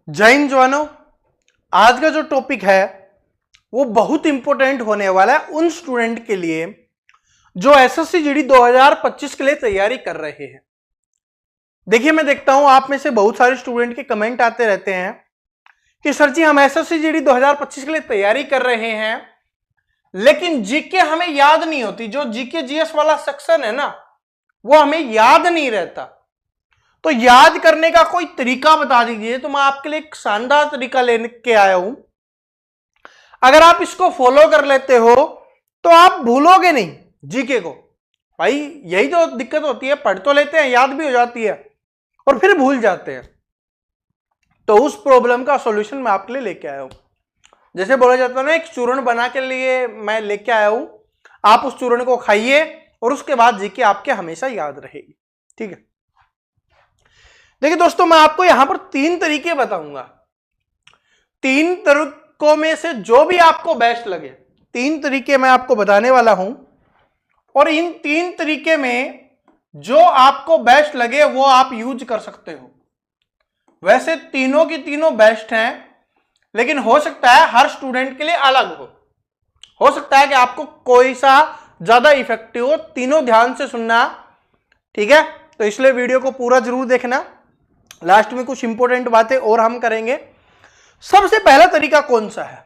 जय हिंद जवानों। आज का जो टॉपिक है वो बहुत इंपॉर्टेंट होने वाला है उन स्टूडेंट के लिए जो एसएससी जीडी 2025 के लिए तैयारी कर रहे हैं। देखिए, मैं देखता हूं आप में से बहुत सारे स्टूडेंट के कमेंट आते रहते हैं कि सर जी हम एसएससी जीडी 2025 के लिए तैयारी कर रहे हैं लेकिन जीके हमें याद नहीं होती। जो जीके जीएस वाला सेक्शन है ना वो हमें याद नहीं रहता, तो याद करने का कोई तरीका बता दीजिए। तो मैं आपके लिए एक शानदार तरीका लेके आया हूं। अगर आप इसको फॉलो कर लेते हो तो आप भूलोगे नहीं जीके को। भाई यही तो दिक्कत होती है, पढ़ तो लेते हैं, याद भी हो जाती है और फिर भूल जाते हैं। तो उस प्रॉब्लम का सॉल्यूशन मैं आपके लिए लेके आया हूं। जैसे बोला जाता है ना, एक चूर्ण बना के लिए मैं लेके आया हूं, आप उस चूर्ण को खाइए और उसके बाद जीके आपके हमेशा याद रहेगी। ठीक है, देखिए दोस्तों, मैं आपको यहां पर 3 तरीके बताऊंगा। 3 तरीकों में से जो भी आपको बेस्ट लगे, 3 तरीके मैं आपको बताने वाला हूं और इन 3 तरीके में जो आपको बेस्ट लगे वो आप यूज कर सकते हो। वैसे तीनों की तीनों बेस्ट हैं, लेकिन हो सकता है हर स्टूडेंट के लिए अलग हो सकता है कि आपको कोई सा ज्यादा इफेक्टिव हो। तीनों ध्यान से सुनना, ठीक है? तो इसलिए वीडियो को पूरा जरूर देखना। लास्ट में कुछ इंपॉर्टेंट बातें और हम करेंगे। सबसे पहला तरीका कौन सा है?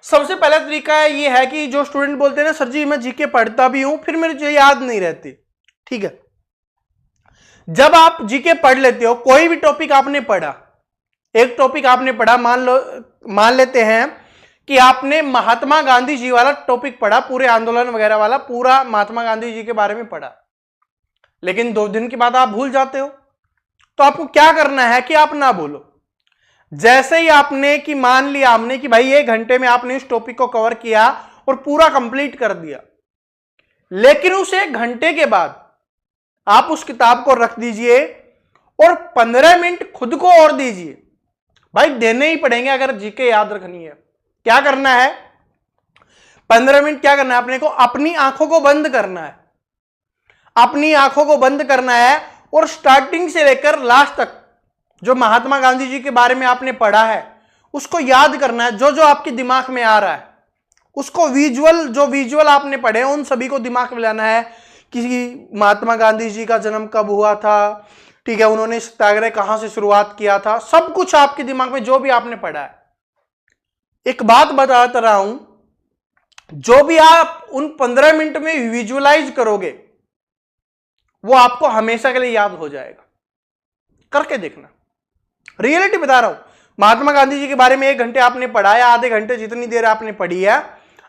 सबसे पहला तरीका ये है कि जो स्टूडेंट बोलते हैं ना सर जी मैं जीके पढ़ता भी हूं फिर मेरे याद नहीं रहती। ठीक है, जब आप जीके पढ़ लेते हो, कोई भी टॉपिक आपने पढ़ा, एक टॉपिक आपने पढ़ा, मान लेते हैं कि आपने महात्मा गांधी जी वाला टॉपिक पढ़ा, पूरे आंदोलन वगैरह वाला पूरा महात्मा गांधी जी के बारे में पढ़ा, लेकिन 2 दिन के बाद आप भूल जाते हो। तो आपको क्या करना है कि आप ना भूलो। जैसे ही आपने कि मान लिया हमने कि भाई 1 घंटे में आपने इस टॉपिक को कवर किया और पूरा कंप्लीट कर दिया, लेकिन उस 1 घंटे के बाद आप उस किताब को रख दीजिए और 15 मिनट खुद को और दीजिए। भाई देने ही पड़ेंगे अगर जीके याद रखनी है। क्या करना है? 15 मिनट क्या करना है? अपने को अपनी आंखों को बंद करना है, अपनी आंखों को बंद करना है और स्टार्टिंग से लेकर लास्ट तक जो महात्मा गांधी जी के बारे में आपने पढ़ा है उसको याद करना है। जो जो आपके दिमाग में आ रहा है उसको जो विजुअल आपने पढ़े उन सभी को दिमाग में लाना है कि महात्मा गांधी जी का जन्म कब हुआ था, ठीक है, उन्होंने सत्याग्रह कहां से शुरुआत किया था, सब कुछ आपके दिमाग में जो भी आपने पढ़ा है। एक बात बताता रहा हूं, जो भी आप उन 15 मिनट में विजुअलाइज करोगे वो आपको हमेशा के लिए याद हो जाएगा। करके देखना, रियलिटी बता रहा हूं। महात्मा गांधी जी के बारे में 1 घंटे आपने पढ़ा है, आधे घंटे जितनी देर आपने पढ़ी है,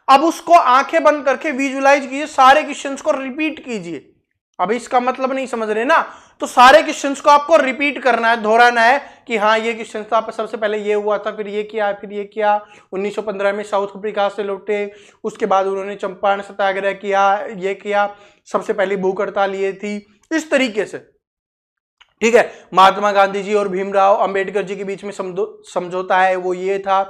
अब उसको आंखें बंद करके विजुअलाइज कीजिए, सारे क्वेश्चंस को रिपीट कीजिए। अब इसका मतलब नहीं समझ रहे ना, तो सारे क्वेश्चंस को आपको रिपीट करना है, दोहराना है कि हाँ ये क्वेश्चन था, सबसे पहले ये हुआ था, फिर ये किया, फिर ये किया, 1915 में साउथ अफ्रीका से लौटे, उसके बाद उन्होंने चंपारण सत्याग्रह किया, ये किया, सबसे पहली भूख हड़ताल ये थी, इस तरीके से। ठीक है, महात्मा गांधी जी और भीमराव अंबेडकर जी के बीच में समझौता है, वो ये था,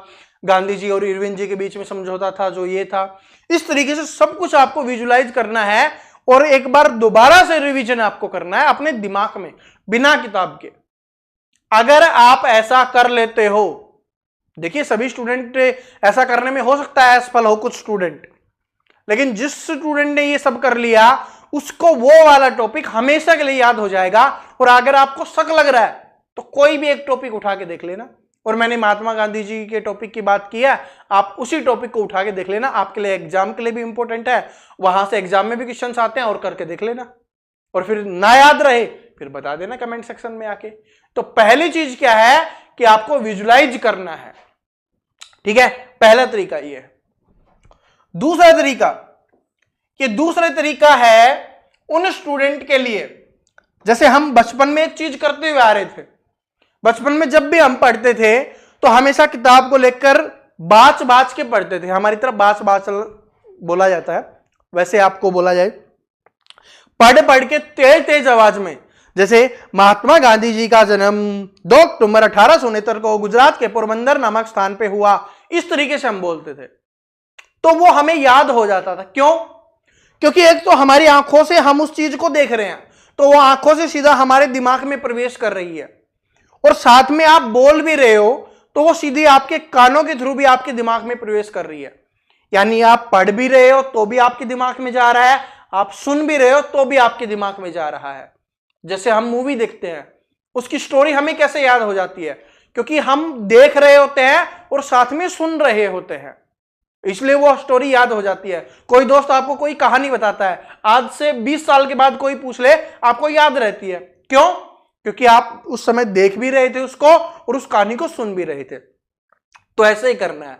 गांधी जी और इरविन जी के बीच में समझौता था, जो ये था। इस तरीके से सब कुछ आपको विजुअलाइज करना है और एक बार दोबारा से रिवीजन आपको करना है अपने दिमाग में, बिना किताब के। अगर आप ऐसा कर लेते हो, देखिए सभी स्टूडेंट ऐसा करने में हो सकता है असफल हो कुछ स्टूडेंट, लेकिन जिस स्टूडेंट ने ये सब कर लिया उसको वो वाला टॉपिक हमेशा के लिए याद हो जाएगा। और अगर आपको शक लग रहा है तो कोई भी एक टॉपिक उठा के देख लेना, और मैंने महात्मा गांधी जी के टॉपिक की बात की है, आप उसी टॉपिक को उठा के देख लेना, आपके लिए एग्जाम के लिए भी इंपॉर्टेंट है, वहां से एग्जाम में भी क्वेश्चंस आते हैं, और करके देख लेना। और फिर ना याद रहे फिर बता देना कमेंट सेक्शन में आके। तो पहली चीज क्या है कि आपको विजुअलाइज करना है। ठीक है, पहला तरीका ये है। दूसरा तरीका है उन स्टूडेंट के लिए, जैसे हम बचपन में एक चीज करते हुए आ रहे थे। बचपन में जब भी हम पढ़ते थे तो हमेशा किताब को लेकर बाच के पढ़ते थे। हमारी तरफ बाच बोला जाता है, वैसे आपको बोला जाए पढ़ के तेज आवाज में। जैसे महात्मा गांधी जी का जन्म 2 अक्टूबर 1869 को गुजरात के पोरबंदर नामक स्थान पे हुआ, इस तरीके से हम बोलते थे, तो वो हमें याद हो जाता था। क्यों? क्योंकि एक तो हमारी आंखों से हम उस चीज को देख रहे हैं, तो वो आंखों से सीधा हमारे दिमाग में प्रवेश कर रही है, और साथ में आप बोल भी रहे हो तो वो सीधी आपके कानों के थ्रू भी आपके दिमाग में प्रवेश कर रही है। यानी आप पढ़ भी रहे हो तो भी आपके दिमाग में जा रहा है, आप सुन भी रहे हो तो भी आपके दिमाग में जा रहा है। जैसे हम मूवी देखते हैं, उसकी स्टोरी हमें कैसे याद हो जाती है? क्योंकि हम देख रहे होते हैं और साथ में सुन रहे होते हैं, इसलिए वो स्टोरी याद हो जाती है। कोई दोस्त आपको कोई कहानी बताता है, आज से 20 साल के बाद कोई पूछ ले, आपको याद रहती है। क्यों? क्योंकि आप उस समय देख भी रहे थे उसको और उस कहानी को सुन भी रहे थे। तो ऐसे ही करना है,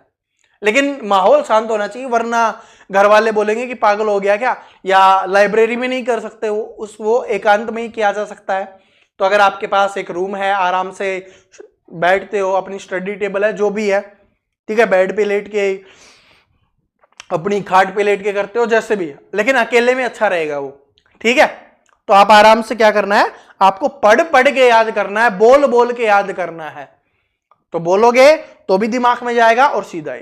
लेकिन माहौल शांत होना चाहिए, वरना घर वाले बोलेंगे कि पागल हो गया क्या, या लाइब्रेरी में नहीं कर सकते, वो एकांत में ही किया जा सकता है। तो अगर आपके पास एक रूम है, आराम से बैठते हो, अपनी स्टडी टेबल है, जो भी है, ठीक है, बेड पे लेट के, अपनी खाट पे लेट के करते हो, जैसे भी, लेकिन अकेले में अच्छा रहेगा वो, ठीक है। तो आप आराम से क्या करना है, आपको पढ़ पढ़ के याद करना है, बोल बोल के याद करना है। तो बोलोगे तो भी दिमाग में जाएगा और सीधा ही,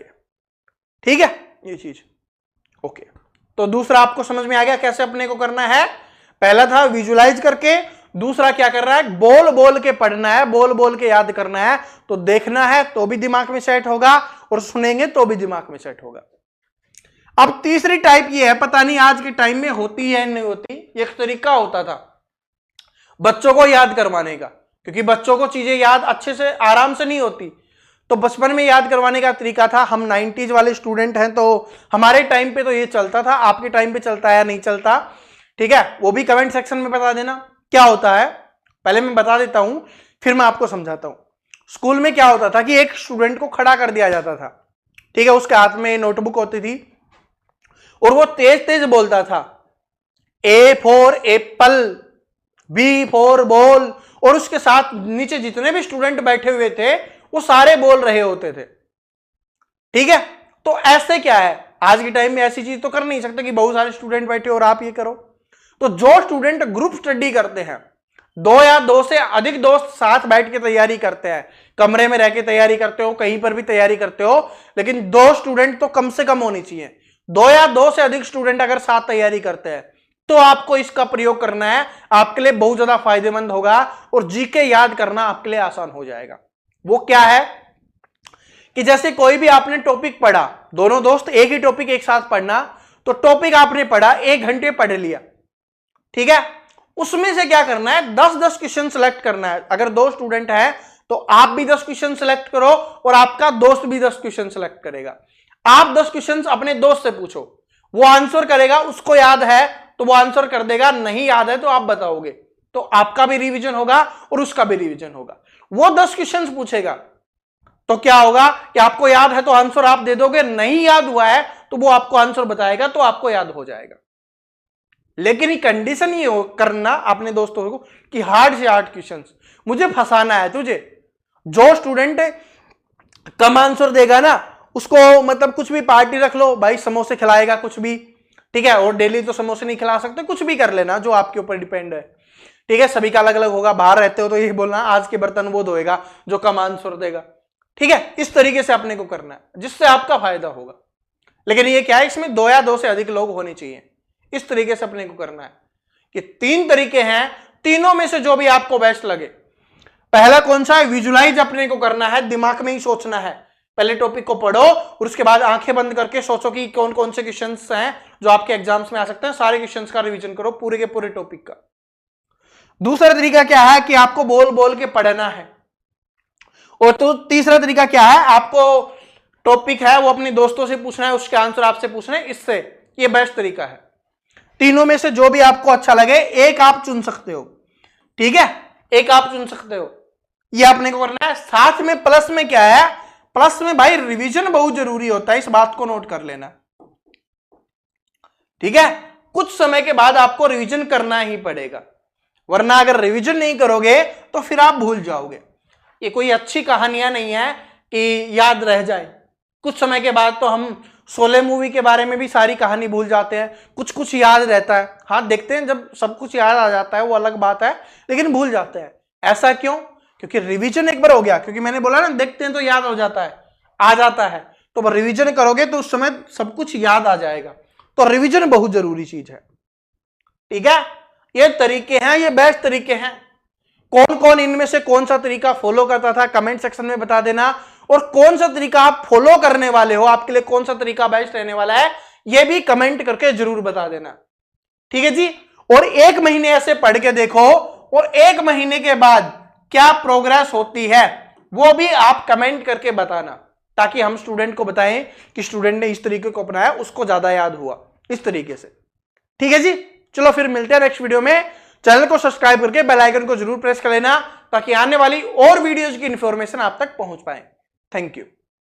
ठीक है, ये चीज। ओके, तो दूसरा आपको समझ में आ गया कैसे अपने को करना है। पहला था विजुलाइज करके, दूसरा क्या कर रहा है, बोल बोल के पढ़ना है, बोल बोल के याद करना है। तो देखना है तो भी दिमाग में सेट होगा और सुनेंगे तो भी दिमाग में सेट होगा। अब तीसरी टाइप ये है, पता नहीं आज के टाइम में होती है नहीं होती, एक तरीका होता था बच्चों को याद करवाने का, क्योंकि बच्चों को चीजें याद अच्छे से आराम से नहीं होती, तो बचपन में याद करवाने का तरीका था। हम 90s वाले स्टूडेंट हैं, तो हमारे टाइम पे तो ये चलता था, आपके टाइम पे चलता है या नहीं चलता, ठीक है, वो भी कमेंट सेक्शन में बता देना। क्या होता है, पहले मैं बता देता हूं, फिर मैं आपको समझाता हूं। स्कूल में क्या होता था कि एक स्टूडेंट को खड़ा कर दिया जाता था, ठीक है, उसके हाथ में नोटबुक होती थी और वो तेज तेज बोलता था, A for apple, B for ball, और उसके साथ नीचे जितने भी स्टूडेंट बैठे हुए थे वो सारे बोल रहे होते थे, ठीक है। तो ऐसे क्या है, आज के टाइम में ऐसी चीज तो कर नहीं सकते कि बहुत सारे स्टूडेंट बैठे और आप ये करो। तो जो स्टूडेंट ग्रुप स्टडी करते हैं, 2 या 2 से अधिक दोस्त साथ बैठ के तैयारी करते हैं, कमरे में रह के तैयारी करते हो, कहीं पर भी तैयारी करते हो, लेकिन 2 स्टूडेंट तो कम से कम होनी चाहिए। 2 या 2 से अधिक स्टूडेंट अगर साथ तैयारी करते हैं तो आपको इसका प्रयोग करना है, आपके लिए बहुत ज्यादा फायदेमंद होगा और जीके याद करना आपके लिए आसान हो जाएगा। वो क्या है कि जैसे कोई भी आपने टॉपिक पढ़ा, दोनों दोस्त एक ही टॉपिक एक साथ पढ़ना, तो टॉपिक आपने पढ़ा, 1 घंटे पढ़ लिया, ठीक है, उसमें से क्या करना है, 10-10 क्वेश्चन सेलेक्ट करना है। अगर 2 स्टूडेंट है तो आप भी 10 क्वेश्चन सेलेक्ट करो और आपका दोस्त भी 10 क्वेश्चन सेलेक्ट करेगा। आप 10 क्वेश्चन अपने दोस्त से पूछो, वो आंसर करेगा, उसको याद है तो वो आंसर कर देगा, नहीं याद है तो आप बताओगे, तो आपका भी रिवीजन होगा और उसका भी रिवीजन होगा। वो 10 क्वेश्चन पूछेगा तो क्या होगा कि आपको याद है तो आंसर आप दे दोगे, नहीं याद हुआ है तो वो आपको आंसर बताएगा तो आपको याद हो जाएगा। लेकिन ये कंडीशन ये करना अपने दोस्तों को कि हार्ड से हार्ड क्वेश्चंस मुझे फंसाना है तुझे। जो स्टूडेंट कम आंसर देगा ना, उसको मतलब कुछ भी पार्टी रख लो भाई, समोसे खिलाएगा कुछ भी, ठीक है, और डेली तो समोसे नहीं खिला सकते, कुछ भी कर लेना जो आपके ऊपर डिपेंड है, ठीक है, सभी का अलग अलग होगा। बाहर रहते हो तो ये बोलना आज के बर्तन वो धोएगा जो कम आंसर देगा, ठीक है। इस तरीके से अपने को करना है जिससे आपका फायदा होगा। लेकिन ये क्या है, इसमें 2 या 2 से अधिक लोग होने चाहिए। इस तरीके से अपने को करना है कि 3 तरीके हैं, तीनों में से जो भी आपको बेस्ट लगे। पहला कौन सा है, विजुलाइज अपने को करना है, दिमाग में ही सोचना है। पहले टॉपिक को पढ़ो और उसके बाद आंखें बंद करके सोचो कि कौन कौन से क्वेश्चंस हैं जो आपके एग्जाम्स में आ सकते हैं, सारे क्वेश्चंस का रिवीजन करो, पूरे के पूरे टॉपिक का। दूसरा तरीका क्या है कि आपको बोल बोल के पढ़ना है। और तो तीसरा तरीका क्या है, आपको टॉपिक है वो अपने दोस्तों से पूछना है, उसके आंसर आपसे पूछना है, इससे ये बेस्ट तरीका है। तीनों में से जो भी आपको अच्छा लगे एक आप चुन सकते हो, ठीक है, एक आप चुन सकते हो, ये आपने को करना है। साथ में प्लस में क्या है, प्लस में भाई रिवीजन बहुत जरूरी होता है, इस बात को नोट कर लेना, ठीक है। कुछ समय के बाद आपको रिवीजन करना ही पड़ेगा, वरना अगर रिवीजन नहीं करोगे तो फिर आप भूल जाओगे। ये कोई अच्छी कहानियां नहीं है कि याद रह जाए, कुछ समय के बाद तो हम शोले मूवी के बारे में भी सारी कहानी भूल जाते हैं, कुछ कुछ याद रहता है, हाँ देखते हैं जब सब कुछ याद आ जाता है वो अलग बात है, लेकिन भूल जाते हैं। ऐसा क्यों, क्योंकि रिवीजन एक बार हो गया, क्योंकि मैंने बोला ना देखते हैं तो याद हो जाता है, आ जाता है, तो रिवीजन करोगे तो उस समय सब कुछ याद आ जाएगा। तो रिवीजन बहुत जरूरी चीज है, ठीक है। ये तरीके हैं, ये बेस्ट तरीके हैं। कौन कौन इनमें से कौन सा तरीका फॉलो करता था कमेंट सेक्शन में बता देना, और कौन सा तरीका आप फॉलो करने वाले हो, आपके लिए कौन सा तरीका बेस्ट रहने वाला है, यह भी कमेंट करके जरूर बता देना। ठीक है जी। और 1 महीने ऐसे पढ़ के देखो, और 1 महीने के बाद क्या प्रोग्रेस होती है वो भी आप कमेंट करके बताना, ताकि हम स्टूडेंट को बताएं कि स्टूडेंट ने इस तरीके को अपनाया, उसको ज्यादा याद हुआ इस तरीके से। ठीक है जी। चलो फिर मिलते हैं नेक्स्ट वीडियो में। चैनल को सब्सक्राइब करके बेल आइकन को जरूर प्रेस कर लेना, ताकि आने वाली और वीडियोज की इंफॉर्मेशन आप तक पहुंच पाए। Thank you.